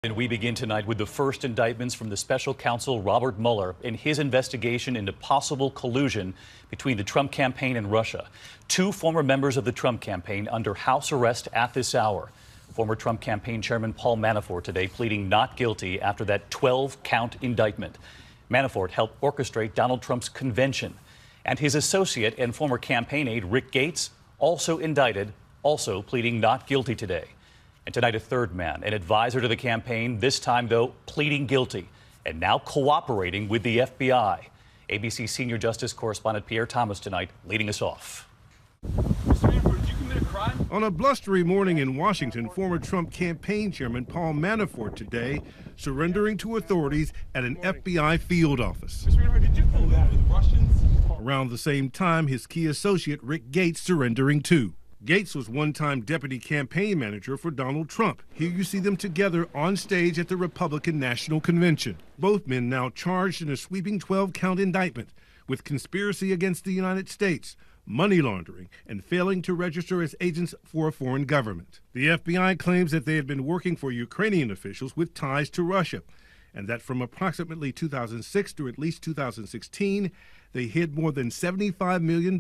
And we begin tonight with the first indictments from the special counsel Robert Mueller in his investigation into possible collusion between the Trump campaign and Russia. Two former members of the Trump campaign under house arrest at this hour. Former Trump campaign chairman Paul Manafort today pleading not guilty after that 12-count indictment. Manafort helped orchestrate Donald Trump's convention. And his associate and former campaign aide Rick Gates, also indicted, also pleading not guilty today. And tonight, a third man, an advisor to the campaign, this time, though, pleading guilty and now cooperating with the FBI. ABC senior justice correspondent Pierre Thomas tonight leading us off. Mr. Manafort, did you commit a crime? On a blustery morning in Washington, former Trump campaign chairman Paul Manafort today surrendering to authorities at an FBI field office. Mr. Manafort, did you collude with Russians? Around the same time, his key associate Rick Gates surrendering too. Gates was one-time deputy campaign manager for Donald Trump. Here you see them together on stage at the Republican National Convention. Both men now charged in a sweeping 12-count indictment with conspiracy against the United States, money laundering, and failing to register as agents for a foreign government. The FBI claims that they had been working for Ukrainian officials with ties to Russia, and that from approximately 2006 to at least 2016, they hid more than $75 million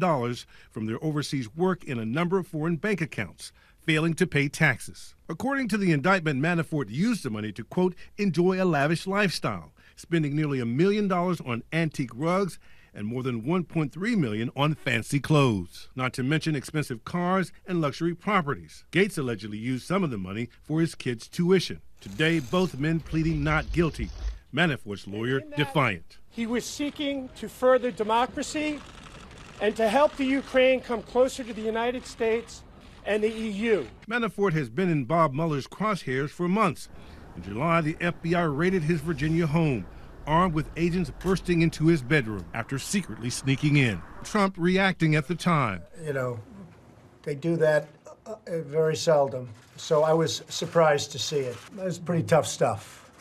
from their overseas work in a number of foreign bank accounts, failing to pay taxes. According to the indictment, Manafort used the money to, quote, enjoy a lavish lifestyle, spending nearly $1 million on antique rugs and more than $1.3 million on fancy clothes, not to mention expensive cars and luxury properties. Gates allegedly used some of the money for his kids' tuition. Today, both men pleading not guilty. Manafort's lawyer defiant. He was seeking to further democracy and to help the Ukraine come closer to the United States and the EU. Manafort has been in Bob Mueller's crosshairs for months. In July, the FBI raided his Virginia home, armed with agents bursting into his bedroom after secretly sneaking in. Trump reacting at the time. You know, they do that very seldom, so I was surprised to see it. It was pretty tough stuff.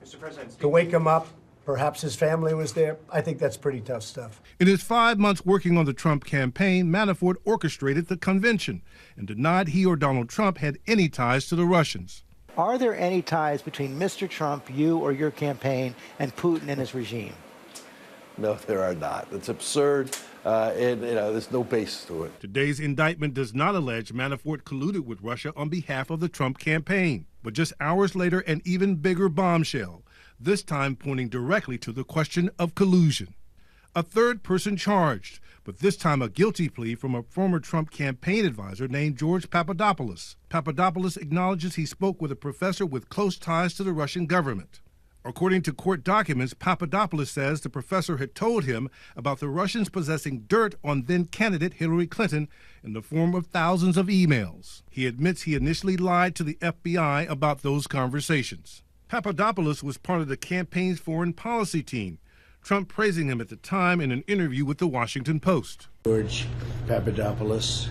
Mr. President, To wake him up, perhaps his family was there. I think that's pretty tough stuff. In his 5 months working on the Trump campaign, Manafort orchestrated the convention and denied he or Donald Trump had any ties to the Russians. Are there any ties between Mr. Trump, you or your campaign, and Putin and his regime? No, there are not. It's absurd, and there's no basis to it. Today's indictment does not allege Manafort colluded with Russia on behalf of the Trump campaign. But just hours later, an even bigger bombshell, this time pointing directly to the question of collusion. A third person charged, but this time a guilty plea from a former Trump campaign advisor named George Papadopoulos. Papadopoulos acknowledges he spoke with a professor with close ties to the Russian government. According to court documents, Papadopoulos says the professor had told him about the Russians possessing dirt on then-candidate Hillary Clinton in the form of thousands of emails. He admits he initially lied to the FBI about those conversations. Papadopoulos was part of the campaign's foreign policy team, Trump praising him at the time in an interview with the Washington Post. George Papadopoulos,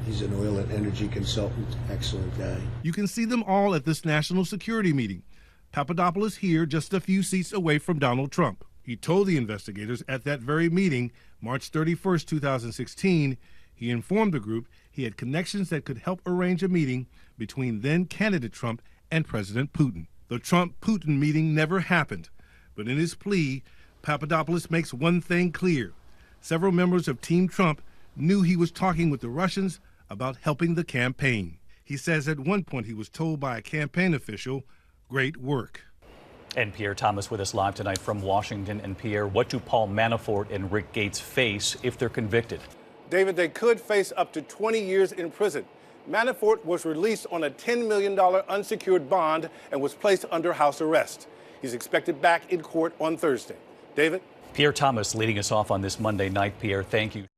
he's an oil and energy consultant, excellent guy. You can see them all at this national security meeting. Papadopoulos here just a few seats away from Donald Trump. He told the investigators at that very meeting, March 31st, 2016, he informed the group he had connections that could help arrange a meeting between then-candidate Trump and President Putin. The Trump-Putin meeting never happened, but in his plea, Papadopoulos makes one thing clear. Several members of Team Trump knew he was talking with the Russians about helping the campaign. He says at one point he was told by a campaign official, "Great work." And Pierre Thomas with us live tonight from Washington. And Pierre, what do Paul Manafort and Rick Gates face if they're convicted? David, they could face up to 20 years in prison. Manafort was released on a $10 million unsecured bond and was placed under house arrest. He's expected back in court on Thursday. David? Pierre Thomas leading us off on this Monday night. Pierre, thank you.